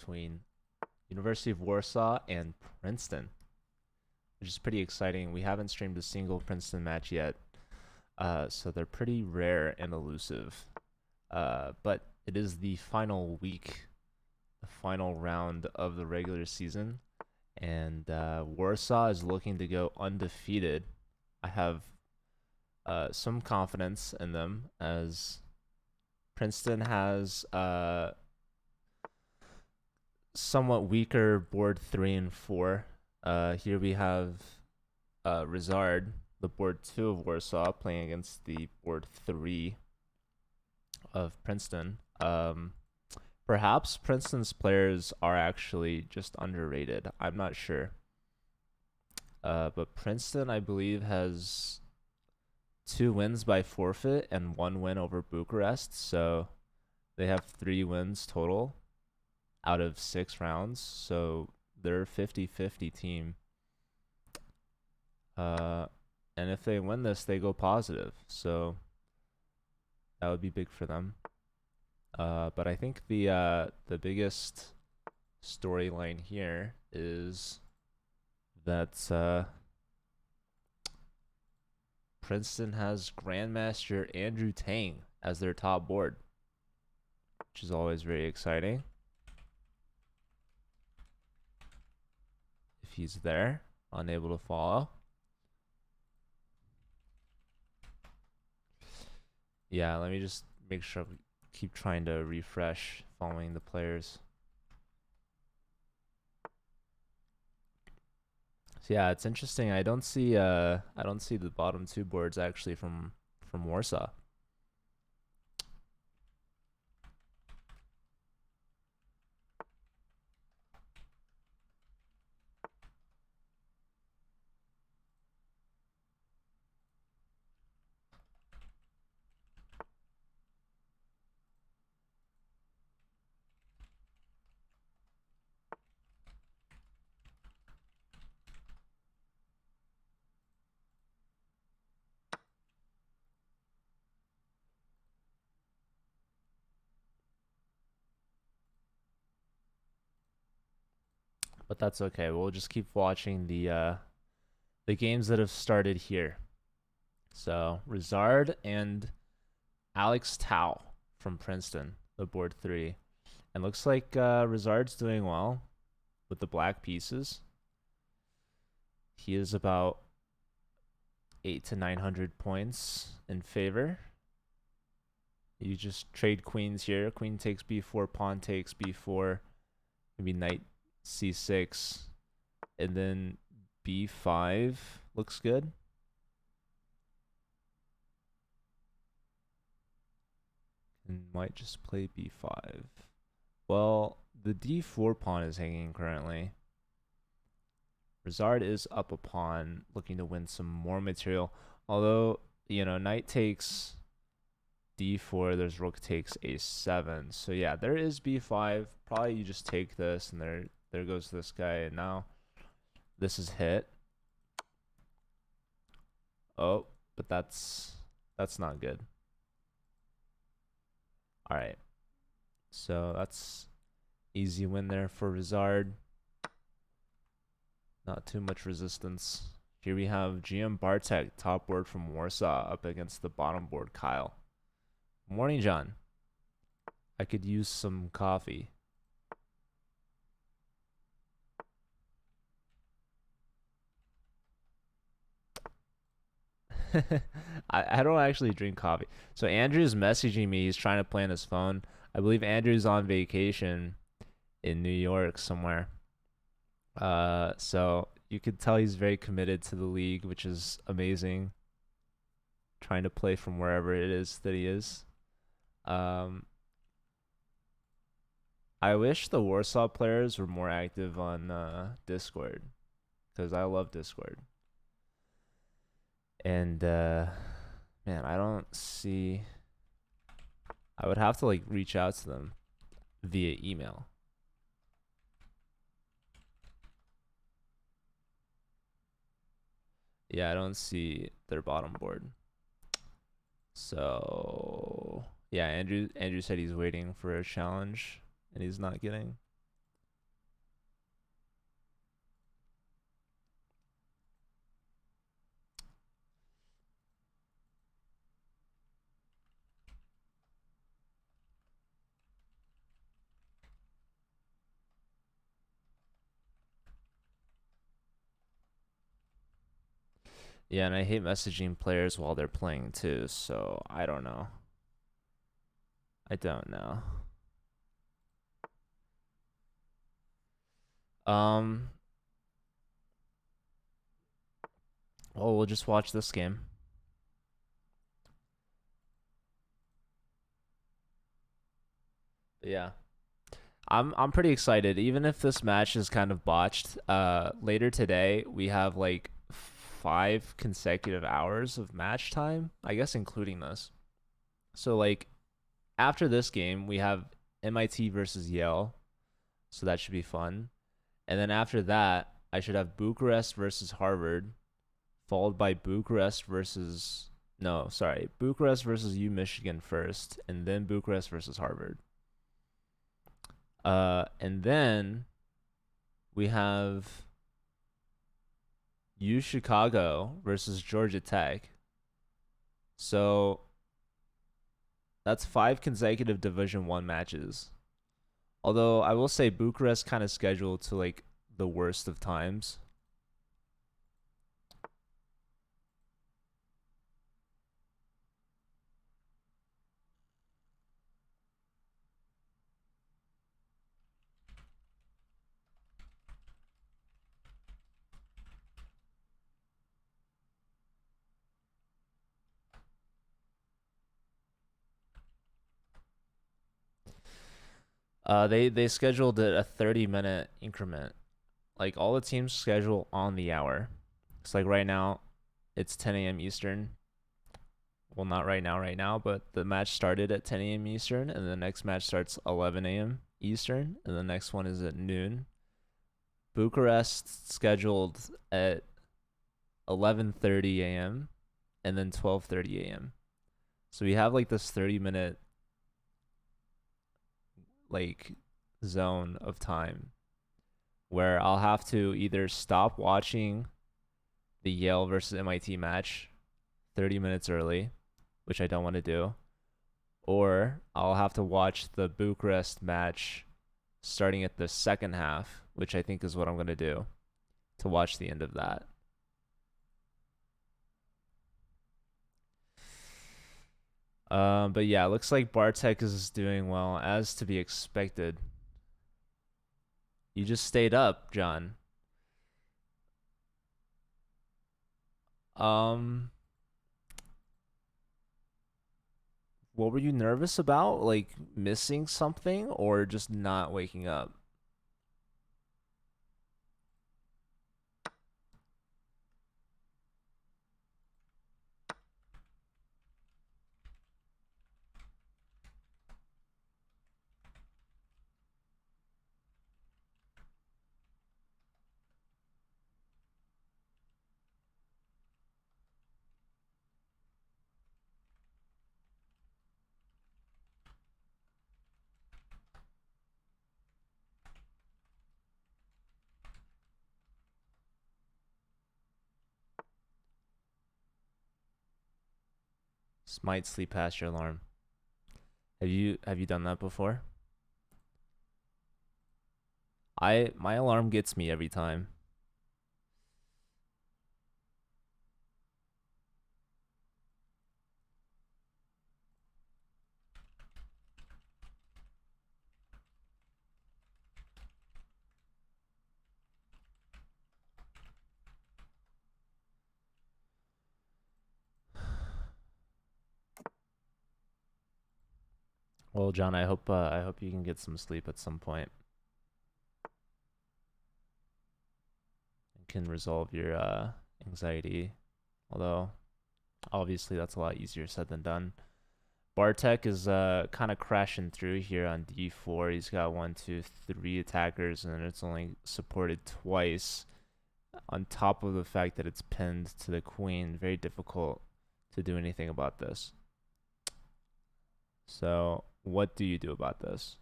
between University of Warsaw and Princeton, which is pretty exciting. We haven't streamed a single Princeton match yet, so they're pretty rare and elusive. But it is the final week, the final round of the regular season, and Warsaw is looking to go undefeated. I have some confidence in them, as Princeton has somewhat weaker board 3 and 4. Here we have Rizard, the board 2 of Warsaw, playing against the board 3 of Princeton. Perhaps Princeton's players are actually just underrated. I'm not sure. But Princeton, I believe, has 2 wins by forfeit and 1 win over Bucharest. So they have 3 wins total out of 6 rounds. So they're a 50-50 team. And if they win this, they go positive. So that would be big for them. But I think the biggest storyline here is that Princeton has Grandmaster Andrew Tang as their top board, which is always very exciting. If he's there, unable to follow. Yeah, let me just make sure we keep trying to refresh following the players. So yeah, it's interesting. I don't see the bottom 2 boards actually from Warsaw. But that's okay. We'll just keep watching the games that have started here. So Rizard and Alex Tao from Princeton, the board 3. And looks like Rizard's doing well with the black pieces. He is about 800 to 900 points in favor. You just trade queens here. Queen takes b4, pawn takes b4, maybe knight c6, and then b5 looks good. And might just play b5. Well, the d4 pawn is hanging currently. Rizard is up a pawn, looking to win some more material. Although, you know, knight takes d4, there's rook takes a7. So yeah, there is b5. Probably you just take this, and there goes this guy. And now this is hit. Oh, but that's not good. All right. So that's easy win there for Rizard. Not too much resistance. Here we have GM Bartek, top board from Warsaw, up against the bottom board, Kyle. Morning, John. I could use some coffee. I don't actually drink coffee. So Andrew's messaging me. He's trying to play on his phone. I believe Andrew's on vacation in New York somewhere. So you could tell he's very committed to the league, which is amazing. Trying to play from wherever it is that he is. I wish the Warsaw players were more active on Discord, because I love Discord. And man, I don't see. I would have to like reach out to them via email. Yeah, I don't see their bottom board. So yeah, Andrew said he's waiting for a challenge, and he's not getting. Yeah, and I hate messaging players while they're playing too, so I don't know. I don't know. Well, we'll just watch this game. But yeah. I'm pretty excited. Even if this match is kind of botched, later today we have like 5 consecutive hours of match time, I guess including this. So like after this game, we have MIT versus Yale, so that should be fun. And then after that, I should have Bucharest versus Harvard, followed by Bucharest versus no, sorry, Bucharest versus U Michigan first, and then Bucharest versus Harvard. And then we have U Chicago versus Georgia Tech. So that's 5 consecutive Division 1 matches. Although I will say Bucharest kind of scheduled to like the worst of times. They scheduled it a 30-minute increment. Like all the teams schedule on the hour. It's like right now, it's 10 a.m. Eastern. Well, not right now, but the match started at 10 a.m. Eastern, and the next match starts 11 a.m. Eastern, and the next one is at noon. Bucharest scheduled at 11:30 a.m. and then 12:30 a.m. So we have like this 30-minute like zone of time where I'll have to either stop watching the Yale versus MIT match 30 minutes early, which I don't want to do, or I'll have to watch the Bucharest match starting at the second half, which I think is what I'm going to do to watch the end of that. But yeah, looks like Bartek is doing well, as to be expected. You just stayed up, John. Um, what were you nervous about? Like missing something or just not waking up? Might sleep past your alarm. Have you done that before? My alarm gets me every time. Well, John, I hope you can get some sleep at some point and can resolve your anxiety. Although obviously that's a lot easier said than done. Bartek is kind of crashing through here on d4. He's got 1, 2, 3 attackers, and it's only supported twice. On top of the fact that it's pinned to the queen, very difficult to do anything about this. So, what do you do about this?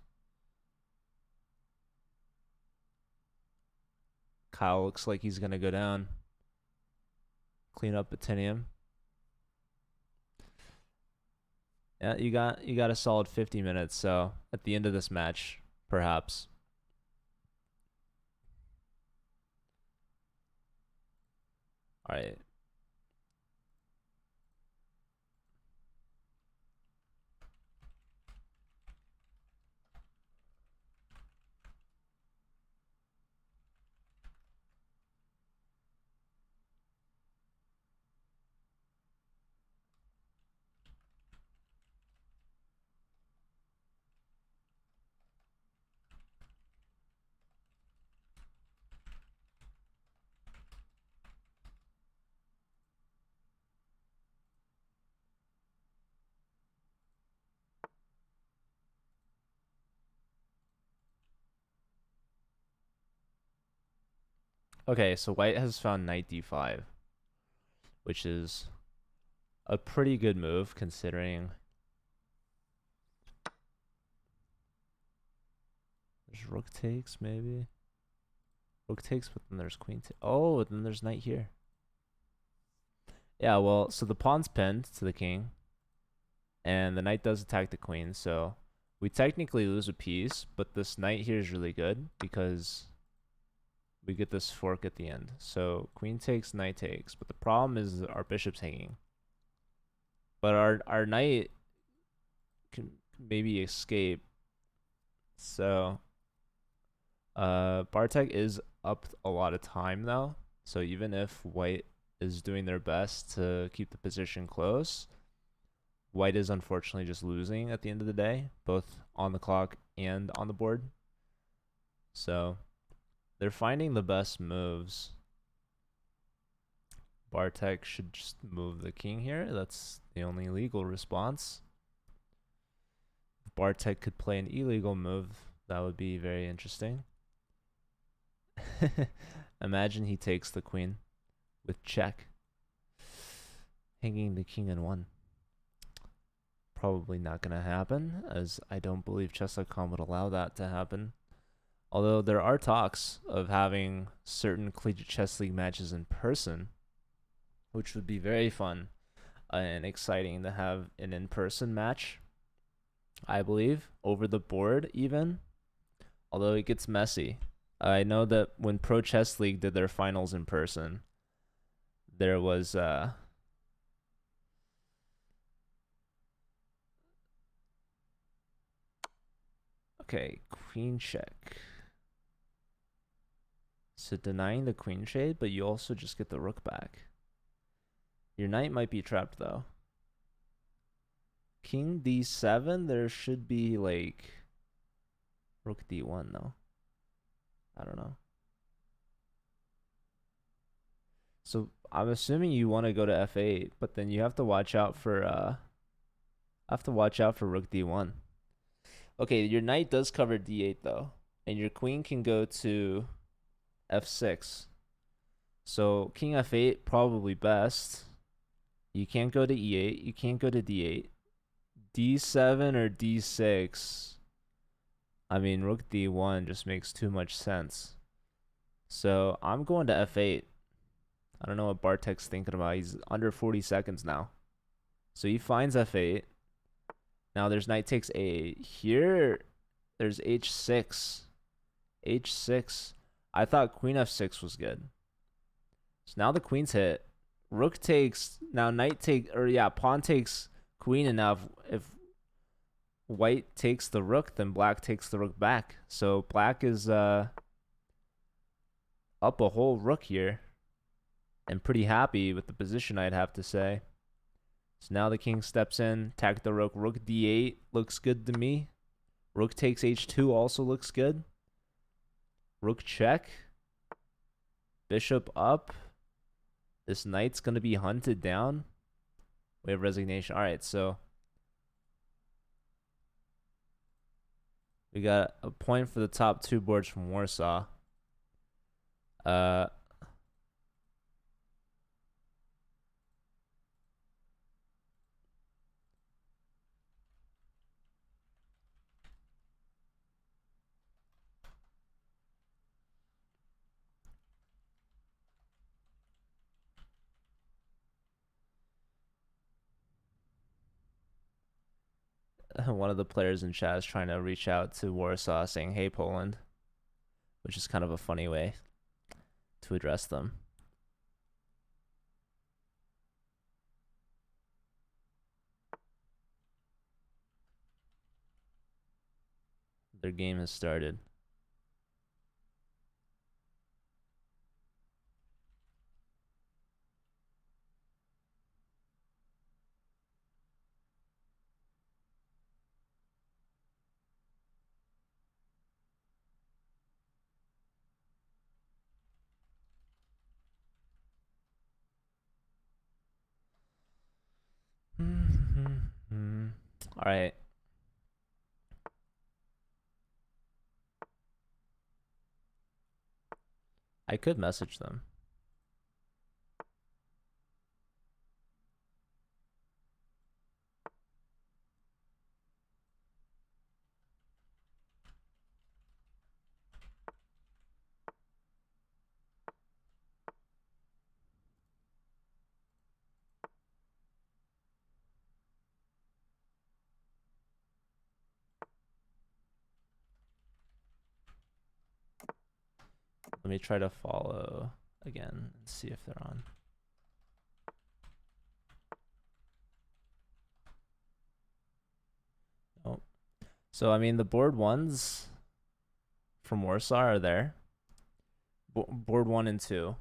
Kyle looks like he's gonna go down. Clean up Batinium. Yeah, you got a solid 50 minutes. So at the end of this match, perhaps. All right. Okay, so white has found knight d5, which is a pretty good move considering there's rook takes maybe. Rook takes, but then there's queen. Oh, then there's knight here. Yeah, well, so the pawn's pinned to the king, and the knight does attack the queen, so we technically lose a piece, but this knight here is really good because we get this fork at the end. So queen takes, knight takes, but the problem is our bishop's hanging. But our knight can maybe escape. So Bartek is up a lot of time though. So even if white is doing their best to keep the position close, white is unfortunately just losing at the end of the day, both on the clock and on the board. So they're finding the best moves. Bartek should just move the king here. That's the only legal response. If Bartek could play an illegal move, that would be very interesting. Imagine he takes the queen with check, hanging the king in one. Probably not going to happen, as I don't believe chess.com would allow that to happen. Although there are talks of having certain Collegiate Chess League matches in person, which would be very fun and exciting to have an in-person match, I believe, over the board even, although it gets messy. I know that when Pro Chess League did their finals in person, there was okay, queen check. So denying the queen trade, but you also just get the rook back. Your knight might be trapped though. King d7, there should be like rook d1 though. I don't know. So I'm assuming you want to go to f8, but then you have to watch out for rook d1. Okay, your knight does cover d8 though, and your queen can go to f6. So king f8 probably best. You can't go to e8. You can't go to d8. d7 or d6. I mean, rook d1 just makes too much sense. So I'm going to f8. I don't know what Bartek's thinking about. He's under 40 seconds now. So he finds f8. Now there's knight takes a8. Here, there's h6. h6. I thought queen f6 was good. So now the queen's hit. Rook takes. Now knight takes, or yeah, pawn takes queen. And now if white takes the rook, then black takes the rook back. So black is up a whole rook here. And pretty happy with the position, I'd have to say. So now the king steps in, attack the rook. Rook d8 looks good to me. Rook takes h2 also looks good. Rook check. Bishop up. This knight's going to be hunted down. We have resignation. All right, so we got a point for the top two boards from Warsaw. One of the players in chat is trying to reach out to Warsaw saying, "Hey, Poland," which is kind of a funny way to address them. Their game has started. All right. I could message them. Let me try to follow again and see if they're on. Oh. So, I mean, the board ones from Warsaw are there. Board 1 and 2.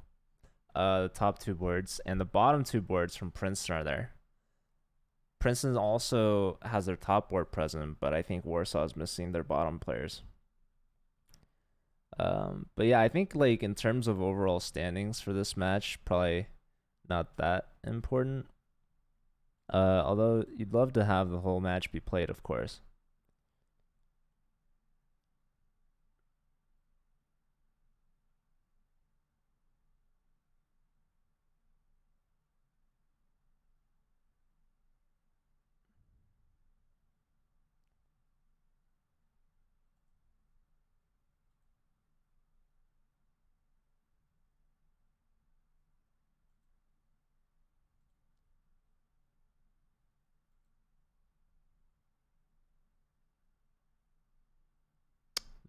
The top 2 boards. And the bottom 2 boards from Princeton are there. Princeton also has their top board present, but I think Warsaw is missing their bottom players. But yeah, I think like in terms of overall standings for this match, probably not that important. Although you'd love to have the whole match be played, of course.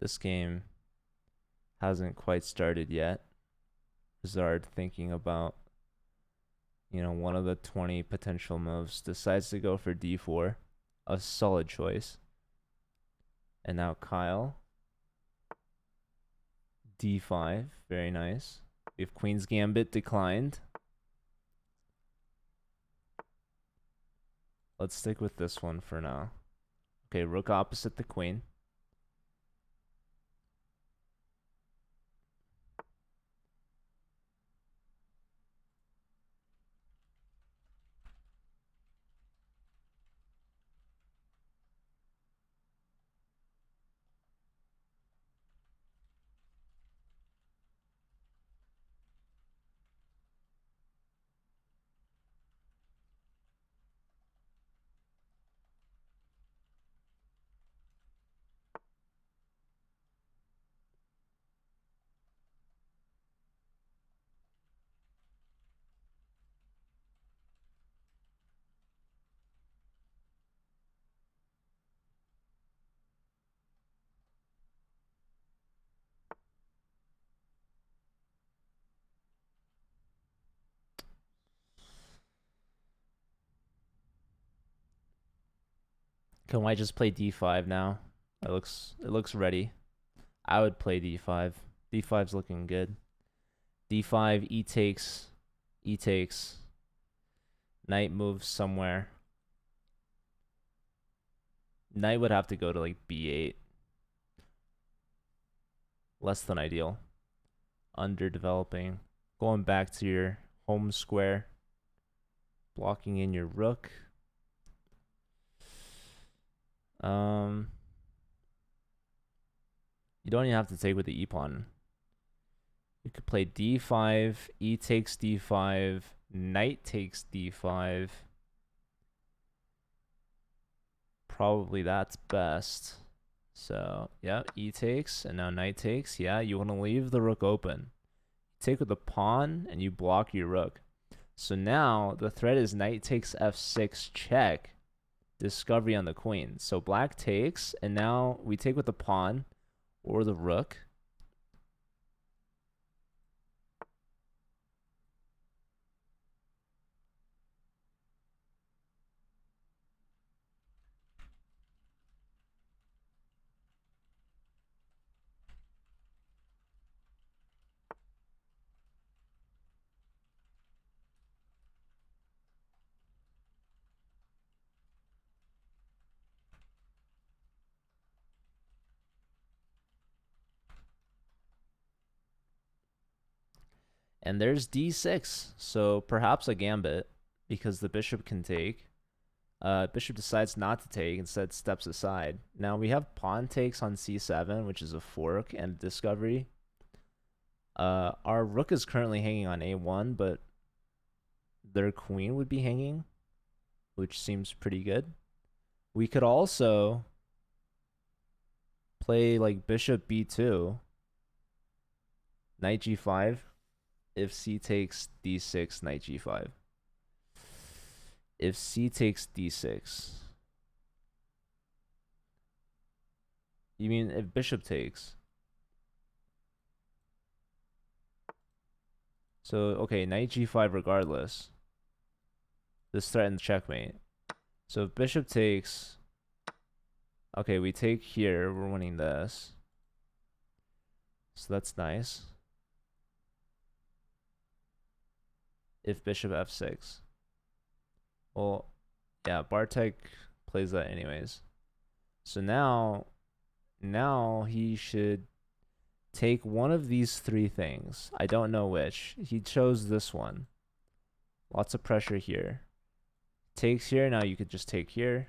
This game hasn't quite started yet. Zard thinking about, one of the 20 potential moves, decides to go for d4, a solid choice. And now Kyle, d5, very nice. We have Queen's Gambit declined. Let's stick with this one for now. Okay, rook opposite the queen. Can I just play d5 now? It looks ready. I would play d5. d5's looking good. d5, e takes, e takes. Knight moves somewhere. Knight would have to go to like b8. Less than ideal. Underdeveloping. Going back to your home square. Blocking in your rook. You don't even have to take with the e-pawn. You could play d5, e takes d5, knight takes d5. Probably that's best. So, yeah, e takes, and now knight takes. Yeah, you want to leave the rook open. Take with the pawn, and you block your rook. So now, the threat is knight takes f6 check. Discovery on the queen. So black takes, and now we take with the pawn or the rook. And there's d6, so perhaps a gambit, because the bishop can take. Bishop decides not to take, instead steps aside. Now we have pawn takes on c7, which is a fork and discovery. Our rook is currently hanging on a1, but their queen would be hanging, which seems pretty good. We could also play like bishop b2, knight g5, if c takes d6, knight g5. If c takes d6. You mean if bishop takes? So, okay, knight g5 regardless. This threatens checkmate. So if bishop takes... Okay, we take here. We're winning this. So that's nice. If bishop f6. Well, yeah, Bartek plays that anyways. So now he should take one of these three things. I don't know which. He chose this one. Lots of pressure here. Takes here. Now you could just take here.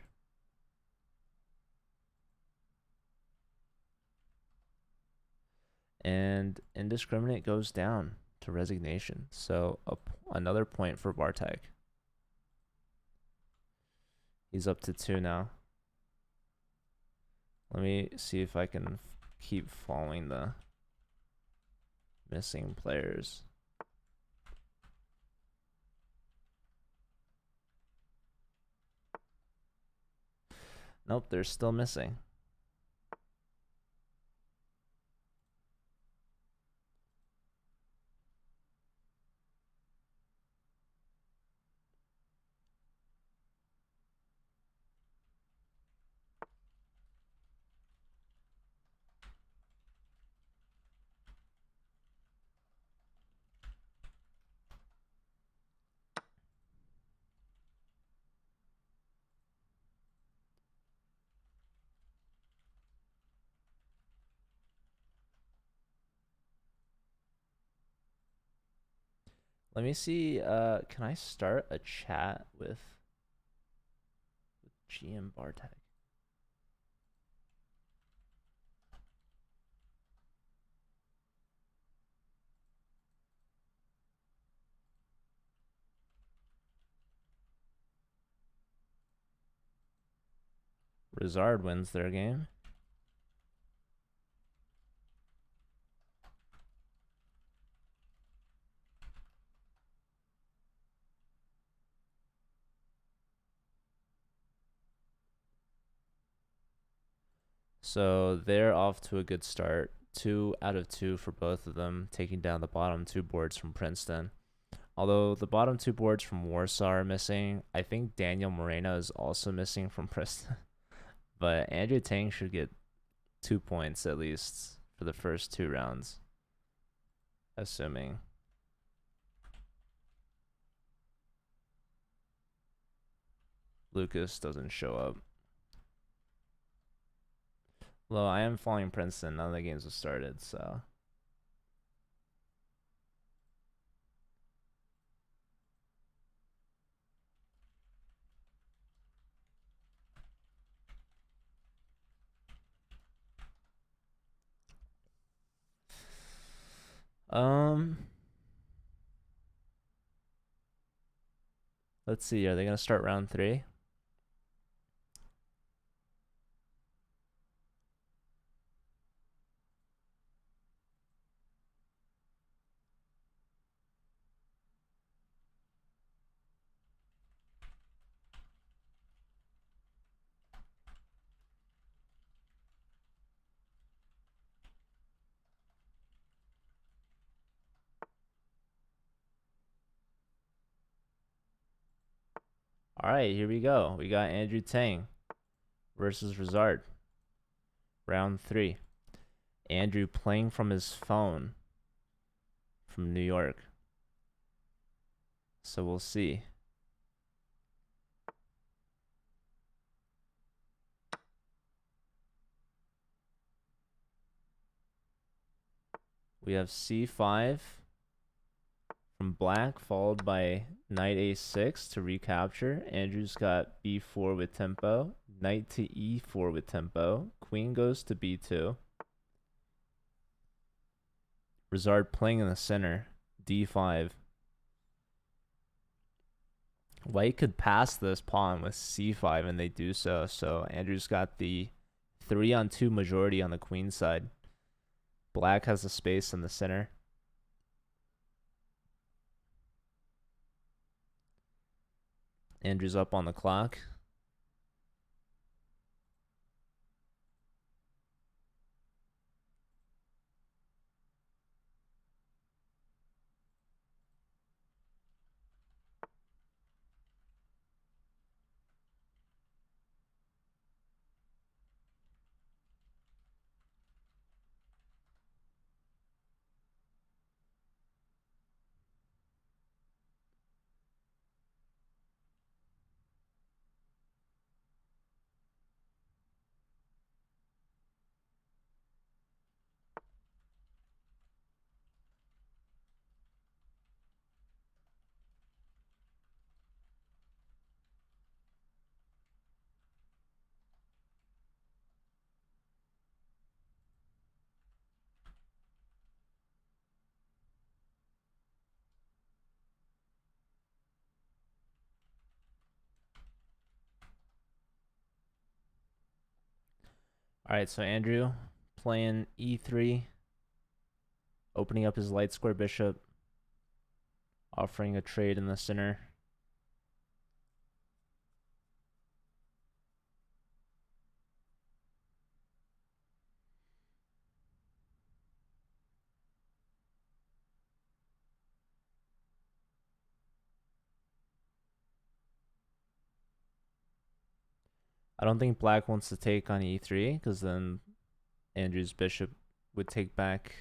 And indiscriminate goes down to resignation. So another point for Bartek. He's up to 2 now. Let me see if I can keep following the missing players. Nope, they're still missing. Let me see, can I start a chat with GM Bartek? Rizard wins their game. So they're off to a good start. 2 out of 2 for both of them, taking down the bottom 2 boards from Princeton. Although the bottom 2 boards from Warsaw are missing, I think Daniel Moreno is also missing from Princeton. But Andrew Tang should get 2 points at least for the first 2 rounds, assuming. Lucas doesn't show up. Well, I am following Princeton. None of the games have started, so. Let's see. Are they gonna start round 3? All right, here we go. We got Andrew Tang versus Rizard. Round 3. Andrew playing from his phone from New York. So we'll see. We have c5 from black, followed by knight a6 to recapture. Andrew's got b4 with tempo, knight to e4 with tempo, queen goes to b2. Rizard playing in the center. D5. White could pass this pawn with C5, and they do so. So Andrew's got the 3-on-2 majority on the queen side. Black has the space in the center. Andrew's up on the clock. All right, so Andrew playing E3, opening up his light square bishop, offering a trade in the center. I don't think black wants to take on E3 because then Andrew's bishop would take back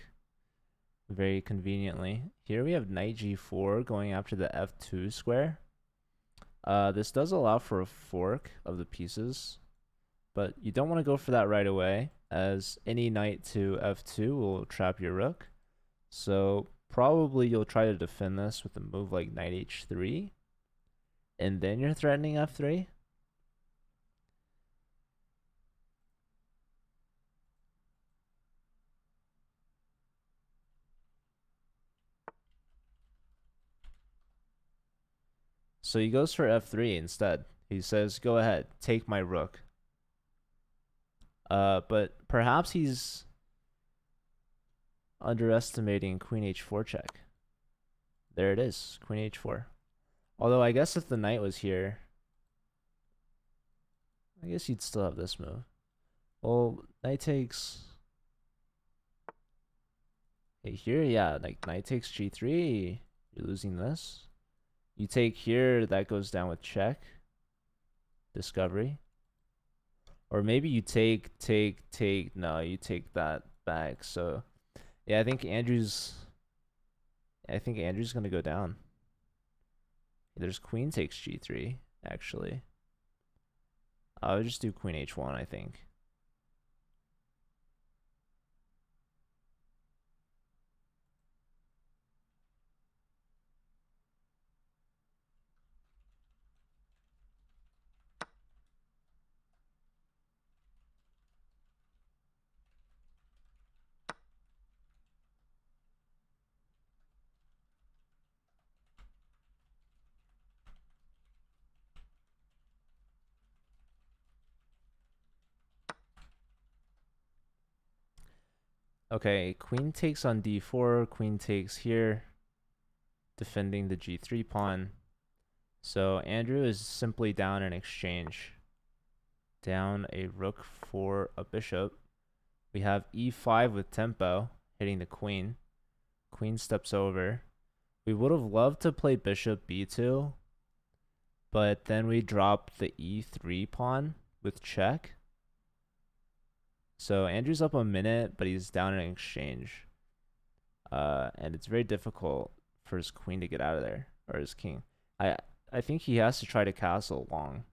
very conveniently. Here we have knight G4 going after the F2 square. This does allow for a fork of the pieces, but you don't want to go for that right away, as any knight to F2 will trap your rook. So probably you'll try to defend this with a move like knight H3, and then you're threatening F3. So he goes for F3 instead. He says, go ahead, take my rook. But perhaps he's underestimating queen H4 check. There it is, queen H4. Although I guess if the knight was here, I guess you'd still have this move. Well, knight takes... Hey, here, yeah, like knight takes G3. You're losing this. You take here, that goes down with check. Discovery. Or maybe you take. No, you take that back. So, yeah, I think Andrew's gonna go down. There's queen takes G3, actually. I would just do queen H1, I think. Okay, queen takes on D4, queen takes here, defending the G3 pawn. So Andrew is simply down an exchange. Down a rook for a bishop. We have E5 with tempo, hitting the queen. Queen steps over. We would have loved to play bishop B2, but then we drop the E3 pawn with check. So Andrew's up a minute, but he's down in exchange. And it's very difficult for his queen to get out of there, or his king. I think he has to try to castle long.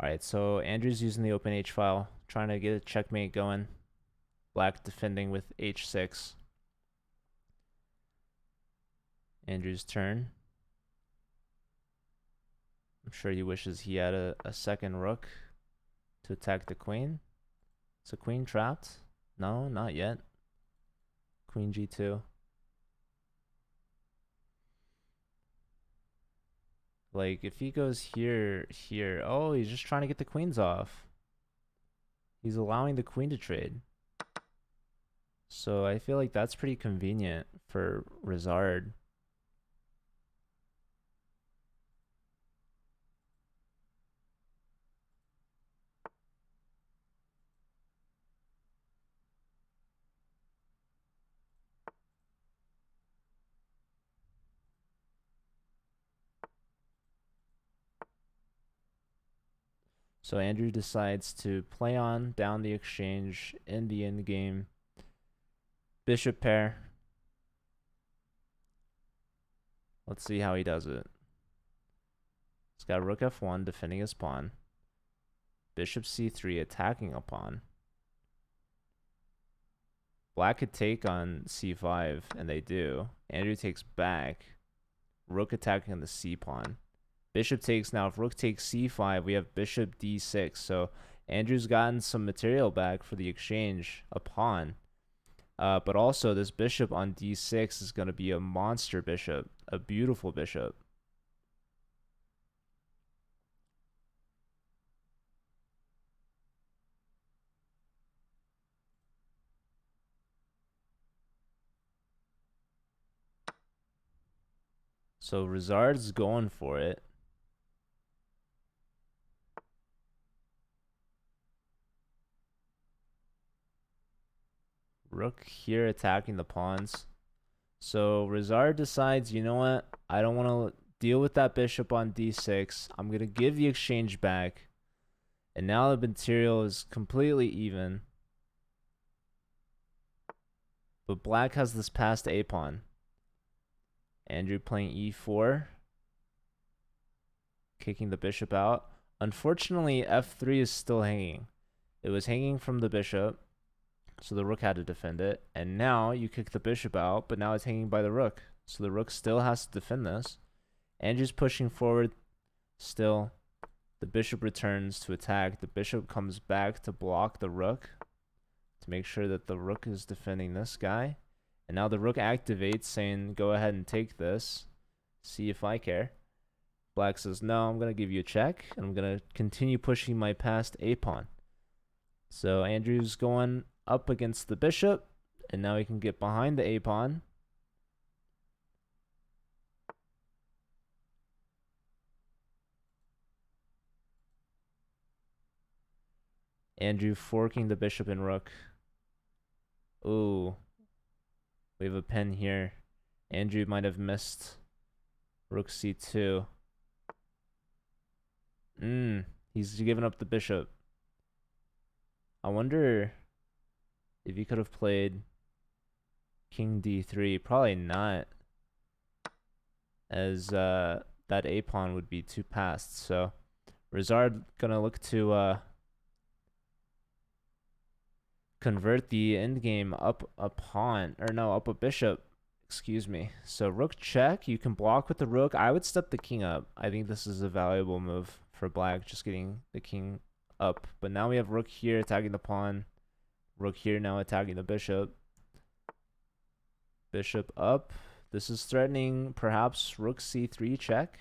Alright, so Andrew's using the open H file, trying to get a checkmate going. Black defending with H6. Andrew's turn. I'm sure he wishes he had a second rook to attack the queen. Is the queen trapped? No, not yet. Queen G2. Like, if he goes here, oh, he's just trying to get the queens off. He's allowing the queen to trade. So I feel like that's pretty convenient for Rizard. So Andrew decides to play on down the exchange in the end game. Bishop pair. Let's see how he does it. He's got rook f1 defending his pawn. Bishop c3 attacking a pawn. Black could take on c5, and they do. Andrew takes back. Rook attacking on the c pawn. Bishop takes now. If rook takes c5, we have bishop d6. So Andrew's gotten some material back for the exchange, a pawn. But also this bishop on d6 is going to be a monster bishop, a beautiful bishop. So Rizard's going for it. Rook here attacking the pawns. So Rizard decides, you know what? I don't want to deal with that bishop on d6. I'm going to give the exchange back. And now the material is completely even. But black has this passed a pawn. Andrew playing e4. Kicking the bishop out. Unfortunately, f3 is still hanging. It was hanging from the bishop. So the rook had to defend it. And now you kick the bishop out, but now it's hanging by the rook. So the rook still has to defend this. Andrew's pushing forward still. The bishop returns to attack. The bishop comes back to block the rook to make sure that the rook is defending this guy. And now the rook activates saying, go ahead and take this. See if I care. Black says, no, I'm going to give you a check. And I'm going to continue pushing my passed a pawn. So Andrew's going up against the bishop, and now he can get behind the a pawn. Andrew forking the bishop and rook. Ooh, we have a pin here. Andrew might have missed rook c2. He's giving up the bishop. I wonder if he could have played king d3. Probably not, as that a pawn would be too passed. So Rizard gonna look to convert the endgame up a pawn, or no, up a bishop. Excuse me. So rook check. You can block with the rook. I would step the king up. I think this is a valuable move for black, just getting the king up. But now we have rook here attacking the pawn. Rook here now attacking the bishop. Bishop up. This is threatening perhaps rook c3 check.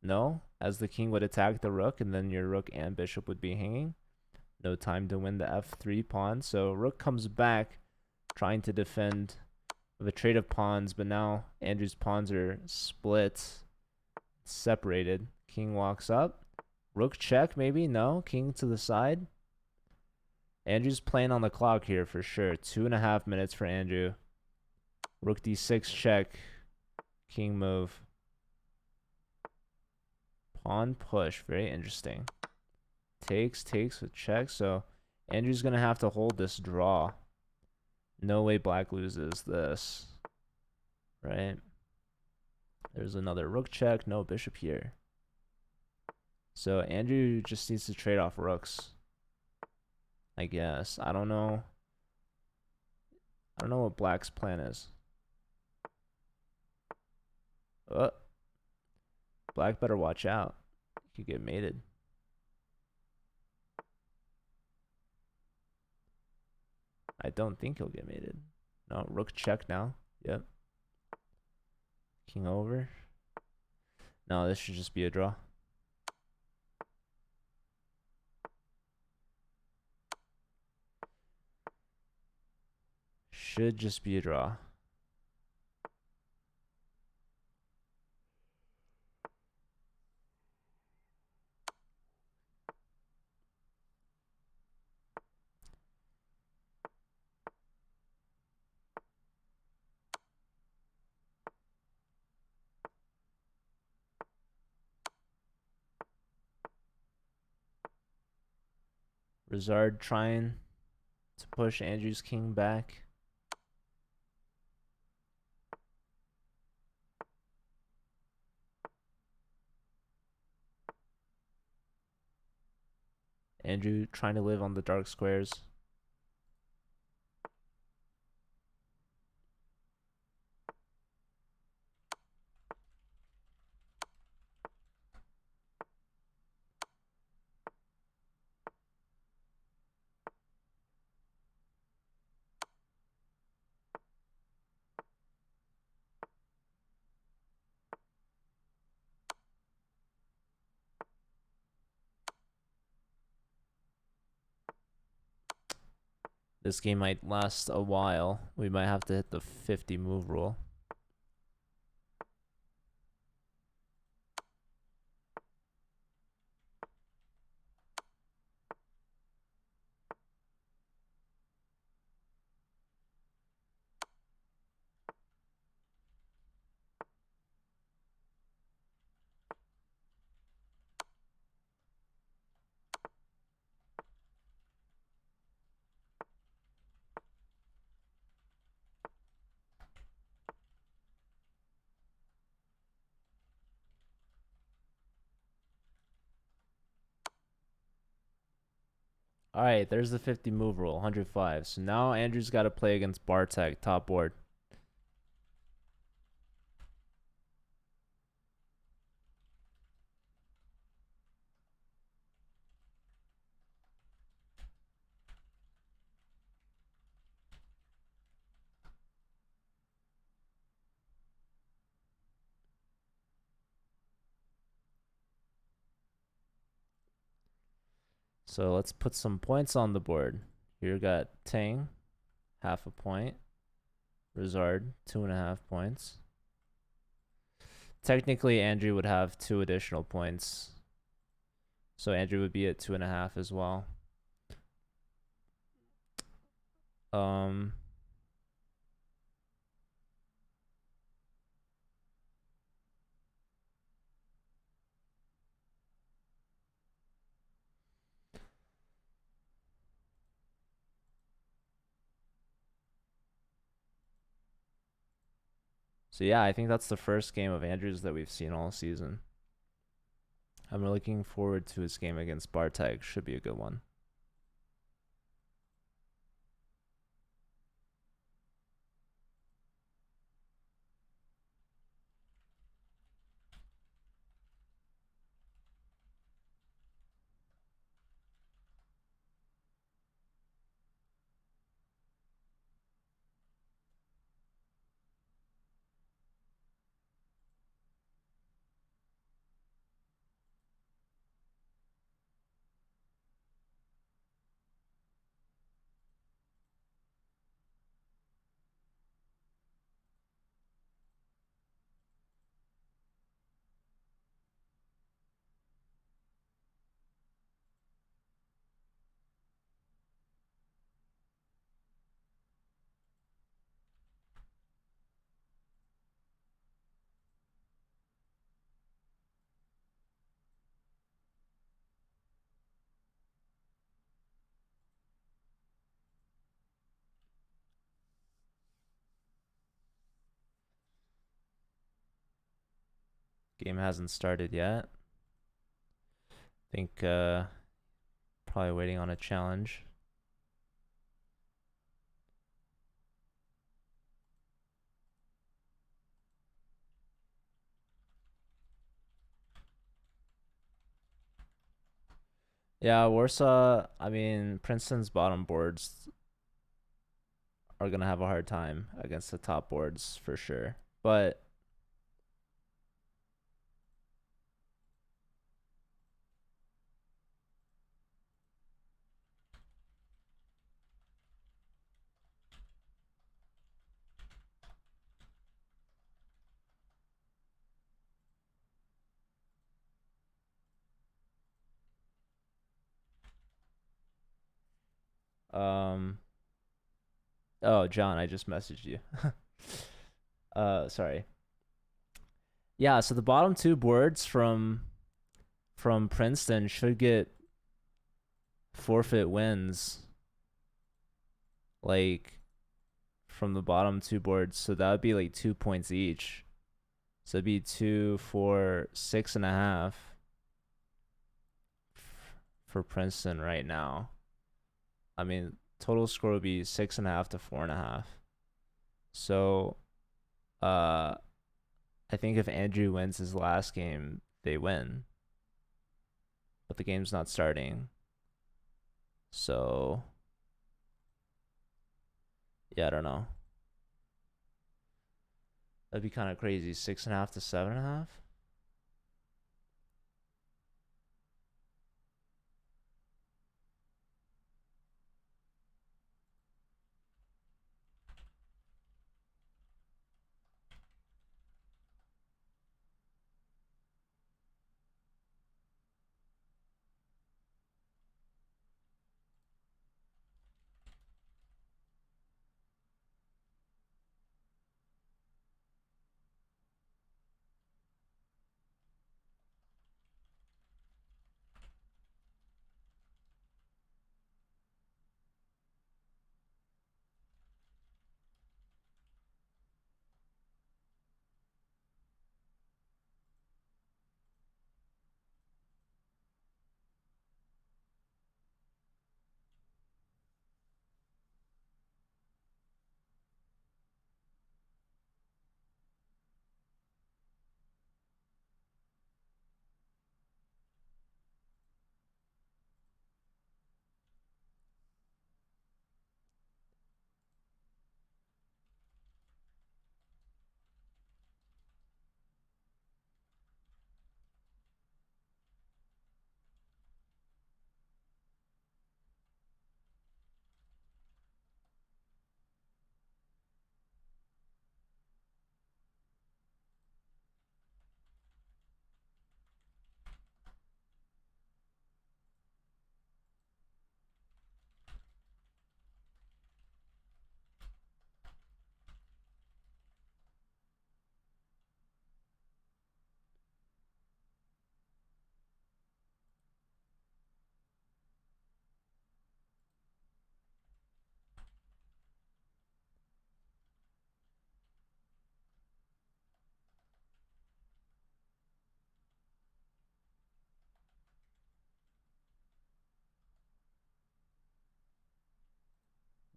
No, as the king would attack the rook, and then your rook and bishop would be hanging. No time to win the f3 pawn. So rook comes back, trying to defend with a trade of pawns, but now Andrew's pawns are split, separated. King walks up. Rook check, maybe? No. King to the side. Andrew's playing on the clock here for sure. 2.5 minutes for Andrew. Rook d6 check. King move. Pawn push. Very interesting. Takes with check. So Andrew's going to have to hold this draw. No way black loses this. Right? There's another rook check. No bishop here. So Andrew just needs to trade off rooks, I guess. I don't know. I don't know what Black's plan is. Black better watch out. He could get mated. I don't think he'll get mated. No, rook check now. Yep. King over. No, this should just be a draw. Should just be a draw. Rizard trying to push Andrew's king back. Andrew trying to live on the dark squares. This game might last a while. We might have to hit the 50 move rule. All right, there's the 50 move rule, 105. So now Andrew's got to play against Bartek, top board. So let's put some points on the board. Here got Tang, half a point. Rizard, 2.5 points. Technically, Andrew would have 2 additional points. So Andrew would be at 2.5 as well. So yeah, I think that's the first game of Andrew's that we've seen all season. I'm looking forward to his game against Bartek. Should be a good one. Game hasn't started yet. Think probably waiting on a challenge. Yeah, Warsaw, I mean, Princeton's bottom boards are going to have a hard time against the top boards for sure. But um oh, John, I just messaged you. Sorry. Yeah, so the bottom two boards from Princeton should get forfeit wins like from the bottom two boards. So that would be like 2 points each. So it'd be 2, 4, 6.5 for Princeton right now. I mean, total score would be 6.5 to 4.5. So I think if Andrew wins his last game, they win. But the game's not starting. So yeah, I don't know. That'd be kind of crazy. 6.5 to 7.5.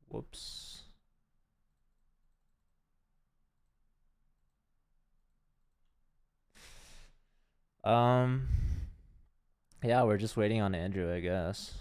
Whoops. Um, yeah, we're just waiting on Andrew, I guess.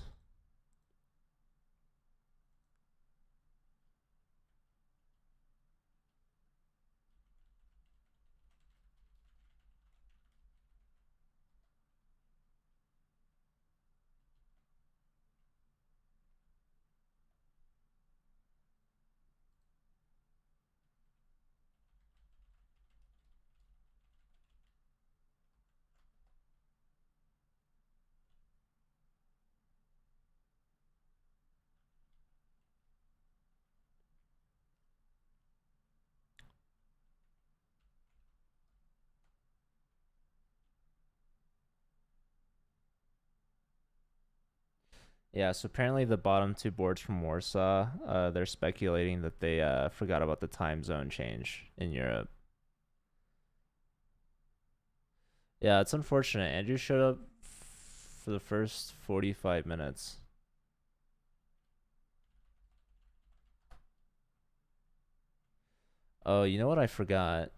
Yeah, so apparently the bottom two boards from Warsaw, they're speculating that they forgot about the time zone change in Europe. Yeah, it's unfortunate. Andrew showed up for the first 45 minutes. Oh, you know what I forgot?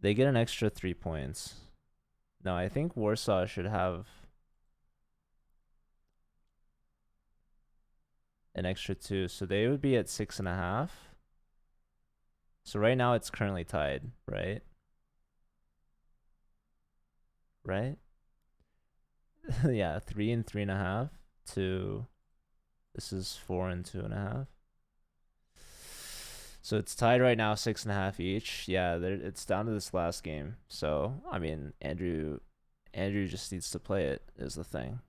They get an extra 3 points. No, I think Warsaw should have an extra 2, so they would be at 6.5. So right now it's currently tied, right? Right? Yeah, 3 and 3.5. 2. This is 4 and 2.5. So it's tied right now, 6.5 each. Yeah, it's down to this last game. So I mean, Andrew just needs to play it. Is the thing.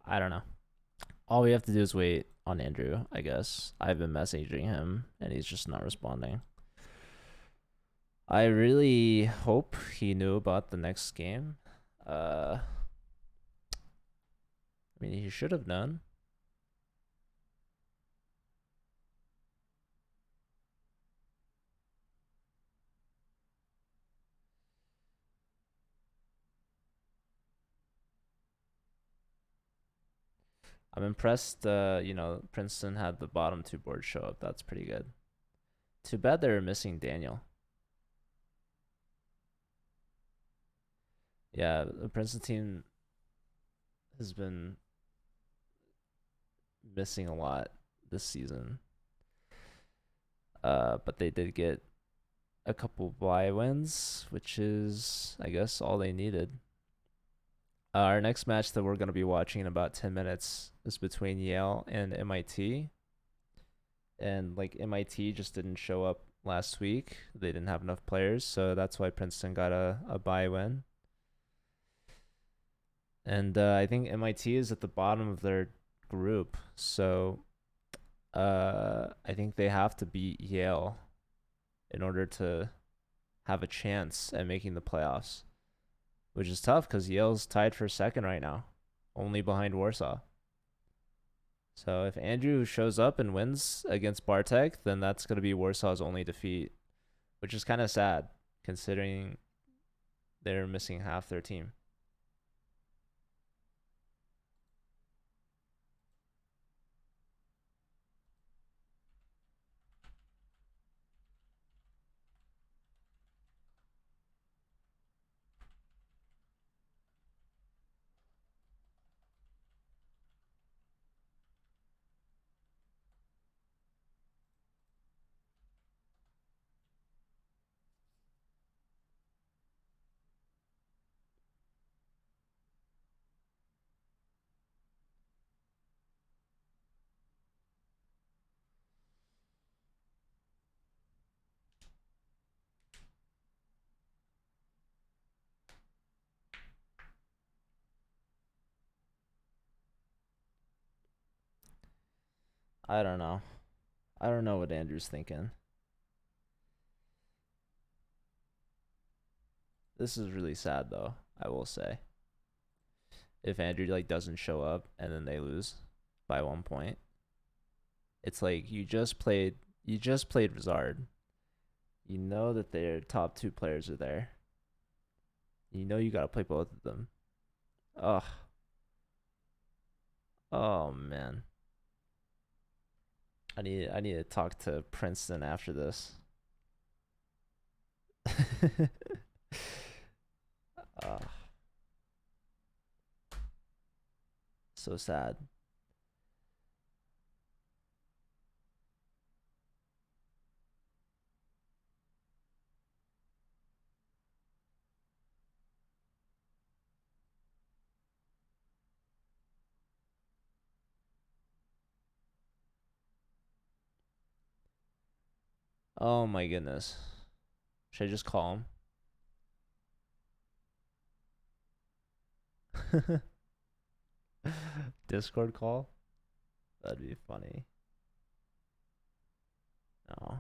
I don't know. All we have to do is wait on Andrew, I guess. I've been messaging him and he's just not responding. I really hope he knew about the next game. I mean, he should have known. I'm impressed. Princeton had the bottom 2 boards show up. That's pretty good. Too bad they were missing Daniel. Yeah, the Princeton team has been missing a lot this season. But they did get a couple bye wins, which is, I guess, all they needed. Our next match that we're going to be watching in about 10 minutes is between Yale and MIT. And like MIT just didn't show up last week. They didn't have enough players, so that's why Princeton got a bye win. And I think MIT is at the bottom of their group, so I think they have to beat Yale in order to have a chance at making the playoffs, which is tough because Yale's tied for second right now, only behind Warsaw. So if Andrew shows up and wins against Bartek, then that's going to be Warsaw's only defeat, which is kind of sad considering they're missing half their team. I don't know. I don't know what Andrew's thinking. This is really sad though, I will say. If Andrew like doesn't show up and then they lose by 1 point. It's like you just played Rizard. You know that their top two players are there. You know you gotta play both of them. Ugh. Oh man. I need to talk to Princeton after this. So sad. Oh my goodness. Should I just call him? Discord call? That'd be funny. No.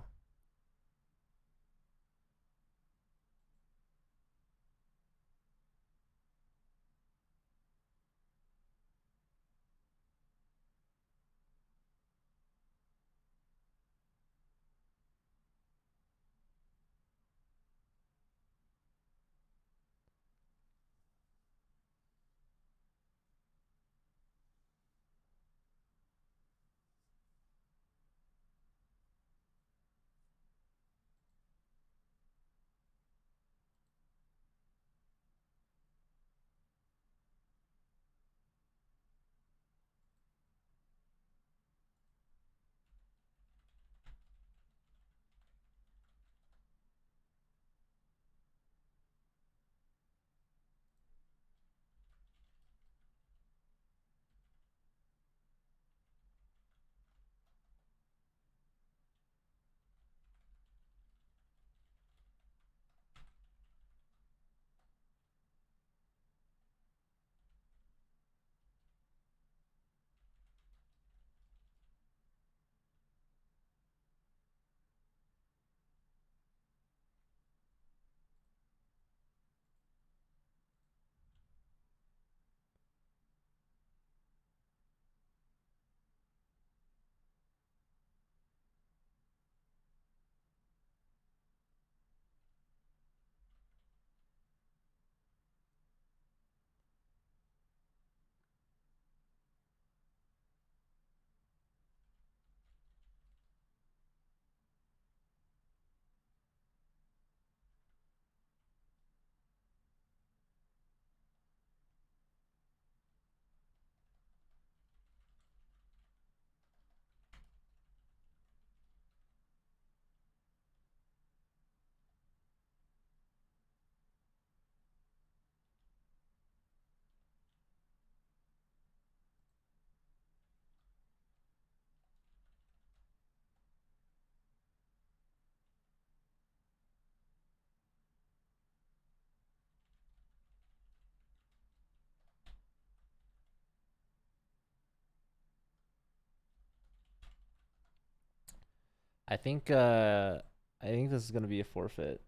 I think this is gonna be a forfeit.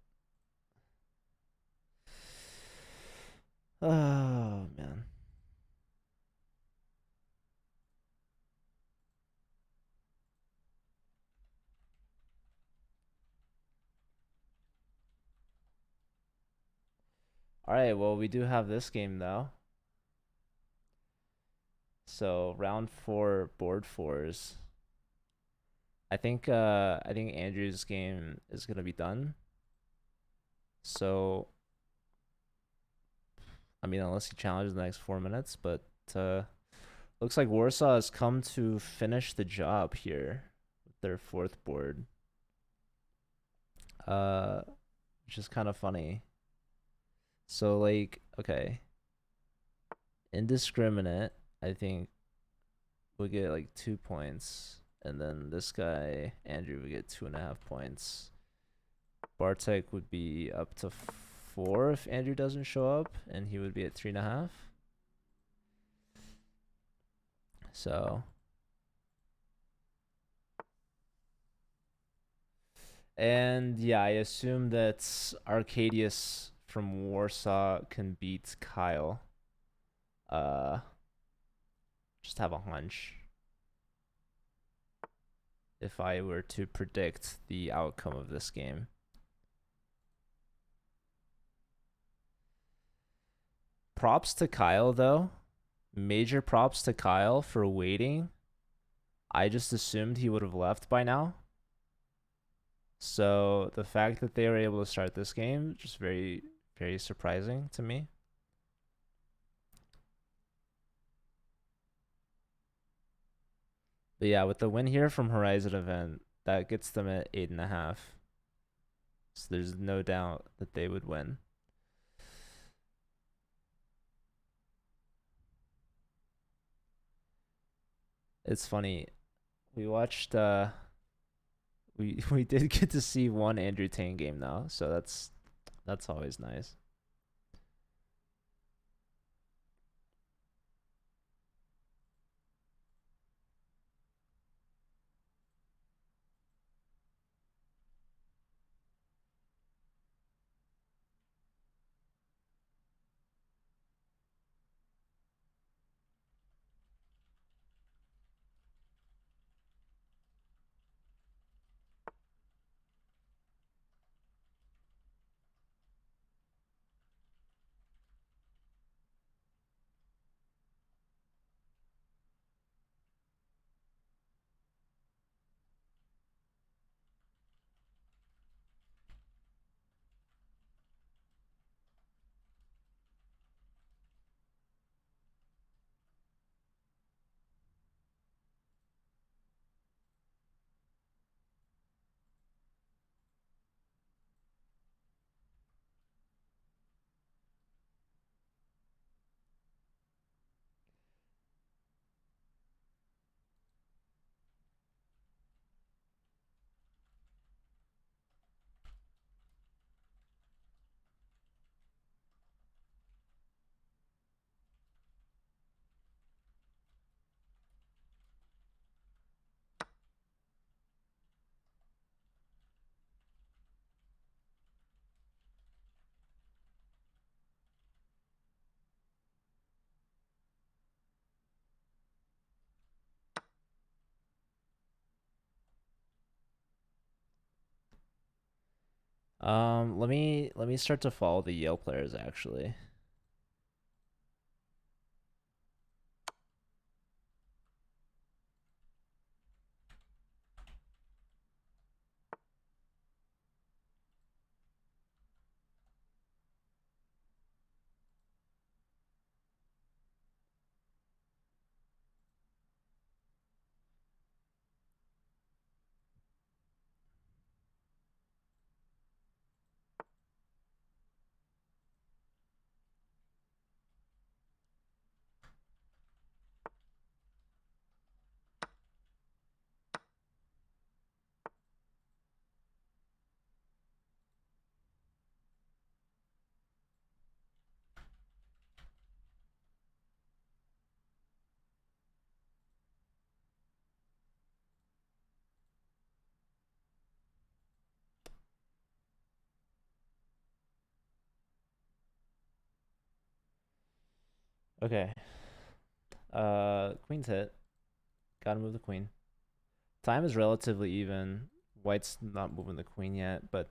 Oh man. All right, well we do have this game though. So round 4 board fours. I think Andrew's game is gonna be done. So I mean unless he challenges the next 4 minutes, but looks like Warsaw has come to finish the job here with their fourth board. Which is kind of funny. So like, okay. Indiscriminate, I think would get like 2 points. And then this guy, Andrew, would get 2.5 points. Bartek would be up to 4 if Andrew doesn't show up, and he would be at 3.5. So And yeah, I assume that Arcadius from Warsaw can beat Kyle. Uh, just have a hunch if I were to predict the outcome of this game. Props to Kyle, though. Major props to Kyle for waiting. I just assumed he would have left by now. So the fact that they were able to start this game, just very, very surprising to me. But yeah, with the win here from Horizon event, that gets them at 8.5. So there's no doubt that they would win. It's funny. We watched we did get to see one Andrew Tang game though, so that's always nice. Let me start to follow the Yale players actually. Okay. Queen's hit. Gotta move the queen. Time is relatively even. White's not moving the queen yet, but